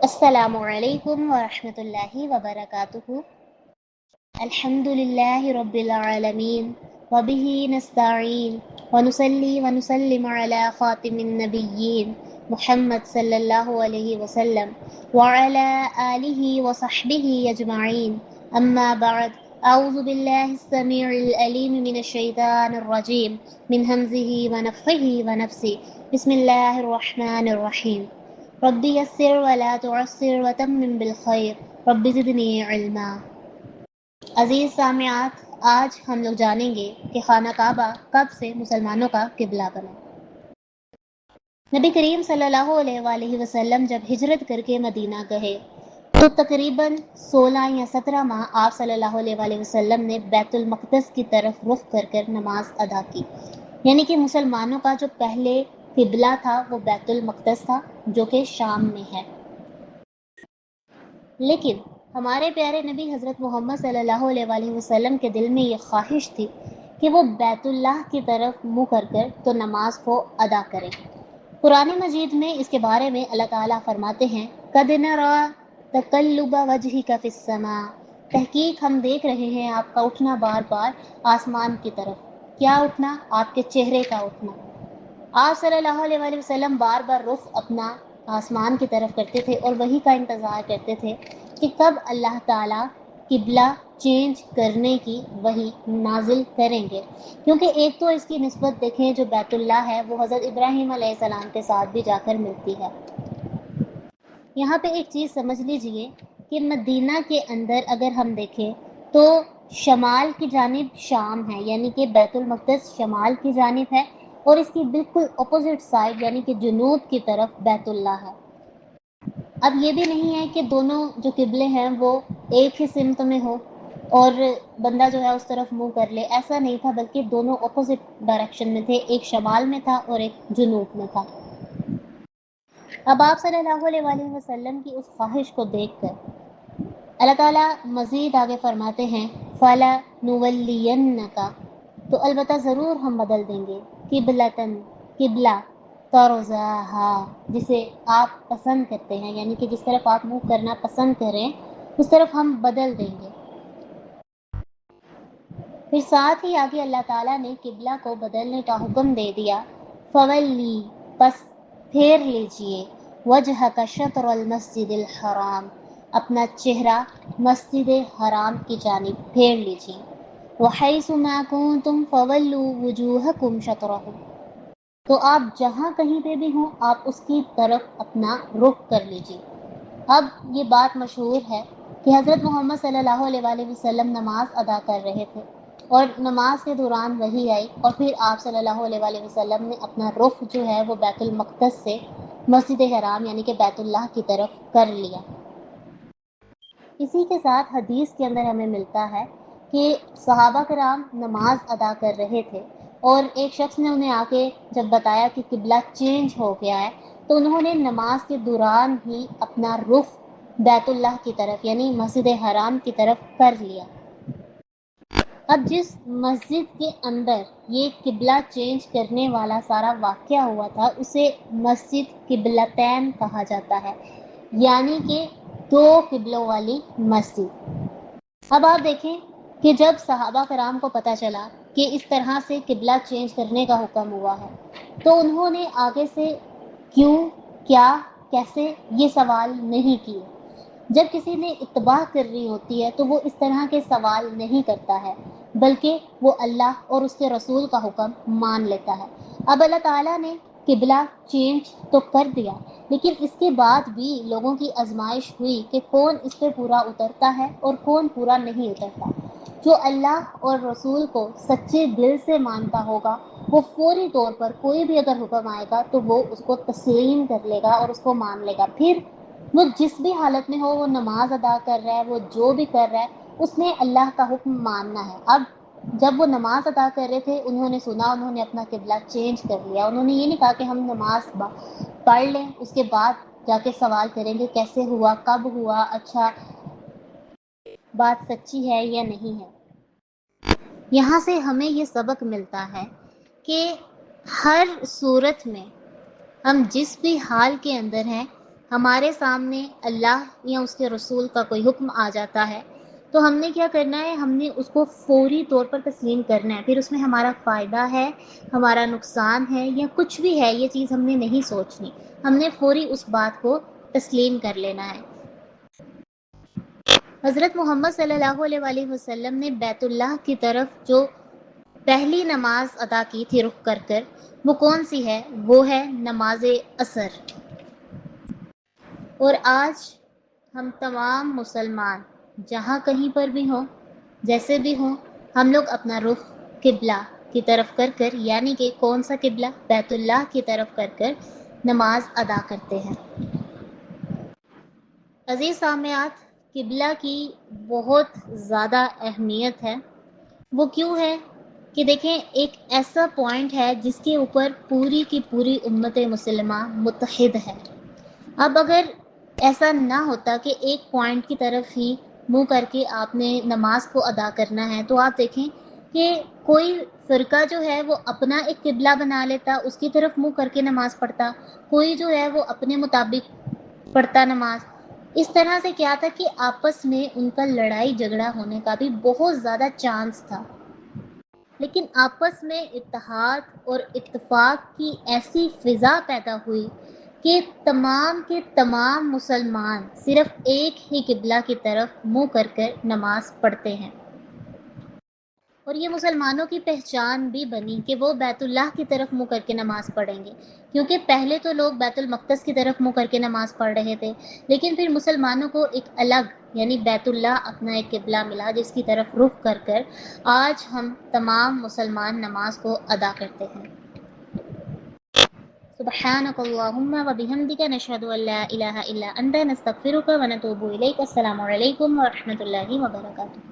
السلام علیکم ورحمۃ اللہ وبرکاتہ۔ الحمد للہ رب العالمین وبہ نستعین ونصلی ونسلم علی خاتم النبیین محمد صلی اللہ علیہ وسلم وعلی آلہ وصحبہ اجمعین، اما بعد، اعوذ باللہ السمیع العلیم من الشیطان الرجیم من ہمزہ ونفخہ ونفثہ، بسم اللہ الرحمن الرحیم۔ رب یسر ولا تعسر وتمم بالخیر رب زدنی علما۔ عزیز سامعات، آج ہم لوگ جانیں گے کہ خانہ کعبہ کب سے مسلمانوں کا قبلہ بنا۔ نبی کریم صلی اللہ علیہ وآلہ وسلم جب ہجرت کر کے مدینہ گئے تو تقریباً 16 یا 17 ماہ آپ صلی اللہ علیہ وآلہ وسلم نے بیت المقدس کی طرف رخ کر کر نماز ادا کی، یعنی کہ مسلمانوں کا جو پہلے قبلہ تھا وہ بیت المقدس تھا جو کہ شام میں ہے۔ لیکن ہمارے پیارے نبی حضرت محمد صلی اللہ علیہ وآلہ وسلم کے دل میں یہ خواہش تھی کہ وہ بیت اللہ کی طرف منہ کر کر تو نماز کو ادا کریں۔ قرآن مجید میں اس کے بارے میں اللہ تعالیٰ فرماتے ہیں، قَدْ نَرَىٰ تَقَلُّبَ وَجْهِكَ فِي السَّمَاءِ، تحقیق ہم دیکھ رہے ہیں آپ کا اٹھنا بار بار آسمان کی طرف۔ کیا اٹھنا؟ آپ کے چہرے کا اٹھنا۔ آپ صلی اللہ علیہ وآلہ وسلم بار بار رخ اپنا آسمان کی طرف کرتے تھے اور وہی کا انتظار کرتے تھے کہ کب اللہ تعالیٰ قبلہ چینج کرنے کی وحی نازل کریں گے، کیونکہ ایک تو اس کی نسبت دیکھیں جو بیت اللہ ہے وہ حضرت ابراہیم علیہ السلام کے ساتھ بھی جا کر ملتی ہے۔ یہاں پہ ایک چیز سمجھ لیجئے کہ مدینہ کے اندر اگر ہم دیکھیں تو شمال کی جانب شام ہے، یعنی کہ بیت المقدس شمال کی جانب ہے، اور اس کی بالکل اپوزٹ سائڈ یعنی کہ جنوب کی طرف بیت اللہ ہے۔ اب یہ بھی نہیں ہے کہ دونوں جو قبلے ہیں وہ ایک ہی سمت میں ہو اور بندہ جو ہے اس طرف منہ کر لے، ایسا نہیں تھا، بلکہ دونوں اپوزٹ ڈائریکشن میں تھے، ایک شمال میں تھا اور ایک جنوب میں تھا۔ اب آپ صلی اللہ علیہ وآلہ وسلم کی اس خواہش کو دیکھ کر اللہ تعالیٰ مزید آگے فرماتے ہیں، فَلَا نُوَلِّيَنَّكَ، تو البتہ ضرور ہم بدل دیں گے، قبلتاً، قبلہ، ترضاها، جسے آپ پسند کرتے ہیں، یعنی کہ جس طرف آپ منہ کرنا پسند کریں اس طرف ہم بدل دیں گے۔ پھر ساتھ ہی آگے اللہ تعالیٰ نے قبلہ کو بدلنے کا حکم دے دیا، فولی، پس پھیر لیجئے، وجہک شطر المسجد الحرام، اپنا چہرہ مسجد حرام کی جانب پھیر لیجئے، وحیث ما کنتم فولوا وجوہکم شطرہ، تو آپ جہاں کہیں پہ بھی ہوں آپ اس کی طرف اپنا رخ کر لیجئے۔ اب یہ بات مشہور ہے کہ حضرت محمد صلی اللہ علیہ وآلہ وسلم نماز ادا کر رہے تھے اور نماز کے دوران وحی آئی، اور پھر آپ صلی اللہ علیہ وآلہ وسلم نے اپنا رخ جو ہے وہ بیت المقدس سے مسجد حرام یعنی کہ بیت اللہ کی طرف کر لیا۔ اسی کے ساتھ حدیث کے اندر ہمیں ملتا ہے کہ صحابہ کرام نماز ادا کر رہے تھے اور ایک شخص نے انہیں آ کے جب بتایا کہ قبلہ چینج ہو گیا ہے تو انہوں نے نماز کے دوران ہی اپنا رخ بیت اللہ کی طرف یعنی مسجد حرام کی طرف کر لیا۔ اب جس مسجد کے اندر یہ قبلہ چینج کرنے والا سارا واقعہ ہوا تھا اسے مسجد قبلتین کہا جاتا ہے، یعنی کہ دو قبلوں والی مسجد۔ اب آپ دیکھیں کہ جب صحابہ کرام کو پتہ چلا کہ اس طرح سے قبلہ چینج کرنے کا حکم ہوا ہے تو انہوں نے آگے سے کیوں، کیا، کیسے یہ سوال نہیں کیے۔ جب کسی نے اتباع کرنی ہوتی ہے تو وہ اس طرح کے سوال نہیں کرتا ہے بلکہ وہ اللہ اور اس کے رسول کا حکم مان لیتا ہے۔ اب اللہ تعالیٰ نے قبلہ چینج تو کر دیا لیکن اس کے بعد بھی لوگوں کی آزمائش ہوئی کہ کون اس پہ پورا اترتا ہے اور کون پورا نہیں اترتا۔ جو اللہ اور رسول کو سچے دل سے مانتا ہوگا وہ فوری طور پر کوئی بھی اگر حکم آئے گا تو وہ اس کو تسلیم کر لے گا اور اس کو مان لے گا، پھر وہ جس بھی حالت میں ہو، وہ نماز ادا کر رہا ہے، وہ جو بھی کر رہا ہے اس نے اللہ کا حکم ماننا ہے۔ اب جب وہ نماز ادا کر رہے تھے انہوں نے سنا، انہوں نے اپنا قبلہ چینج کر لیا، انہوں نے یہ نہیں کہا کہ ہم نماز پڑھ لیں اس کے بعد جا کے سوال کریں گے کیسے ہوا، کب ہوا، اچھا بات سچی ہے یا نہیں ہے۔ یہاں سے ہمیں یہ سبق ملتا ہے کہ ہر صورت میں ہم جس بھی حال کے اندر ہیں ہمارے سامنے اللہ یا اس کے رسول کا کوئی حکم آ جاتا ہے تو ہم نے کیا کرنا ہے، ہم نے اس کو فوری طور پر تسلیم کرنا ہے. پھر اس میں ہمارا فائدہ ہے، ہمارا نقصان ہے یا کچھ بھی ہے، یہ چیز ہم نے نہیں سوچنی. ہم نے فوری اس بات کو تسلیم کر لینا ہے. حضرت محمد صلی اللہ علیہ وآلہ وسلم نے بیت اللہ کی طرف جو پہلی نماز ادا کی تھی رخ کر کر، وہ کون سی ہے؟ وہ ہے نماز عصر. اور آج ہم تمام مسلمان جہاں کہیں پر بھی ہوں، جیسے بھی ہوں، ہم لوگ اپنا رخ قبلہ کی طرف کر کر، یعنی کہ کون سا قبلہ؟ بیت اللہ کی طرف کر کر نماز ادا کرتے ہیں. عزیز سامعات، قبلہ کی بہت زیادہ اہمیت ہے. وہ کیوں ہے کہ دیکھیں، ایک ایسا پوائنٹ ہے جس کے اوپر پوری کی پوری امت مسلمہ متحد ہے. اب اگر ایسا نہ ہوتا کہ ایک پوائنٹ کی طرف ہی منہ کر کے آپ نے نماز کو ادا کرنا ہے، تو آپ دیکھیں کہ کوئی فرقہ جو ہے وہ اپنا ایک قبلہ بنا لیتا، اس کی طرف منہ کر کے نماز پڑھتا، کوئی جو ہے وہ اپنے مطابق پڑھتا نماز. اس طرح سے کیا تھا کہ آپس میں ان کا لڑائی جھگڑا ہونے کا بھی بہت زیادہ چانس تھا. لیکن آپس میں اتحاد اور اتفاق کی ایسی فضا پیدا ہوئی کہ تمام کے تمام مسلمان صرف ایک ہی قبلہ کی طرف منہ کر کر نماز پڑھتے ہیں. اور یہ مسلمانوں کی پہچان بھی بنی کہ وہ بیت اللہ کی طرف منہ کر کے نماز پڑھیں گے، کیونکہ پہلے تو لوگ بیت المقدس کی طرف منہ کر کے نماز پڑھ رہے تھے، لیکن پھر مسلمانوں کو ایک الگ یعنی بیت اللہ اپنا ایک قبلہ ملا جس کی طرف رخ کر کر آج ہم تمام مسلمان نماز کو ادا کرتے ہیں. سبحانک اللہم و بحمدک، نشہد ان لا الہ الا انت، نستغفرک و نتوب الیک. السلام علیکم ورحمۃ اللہ وبرکاتہ.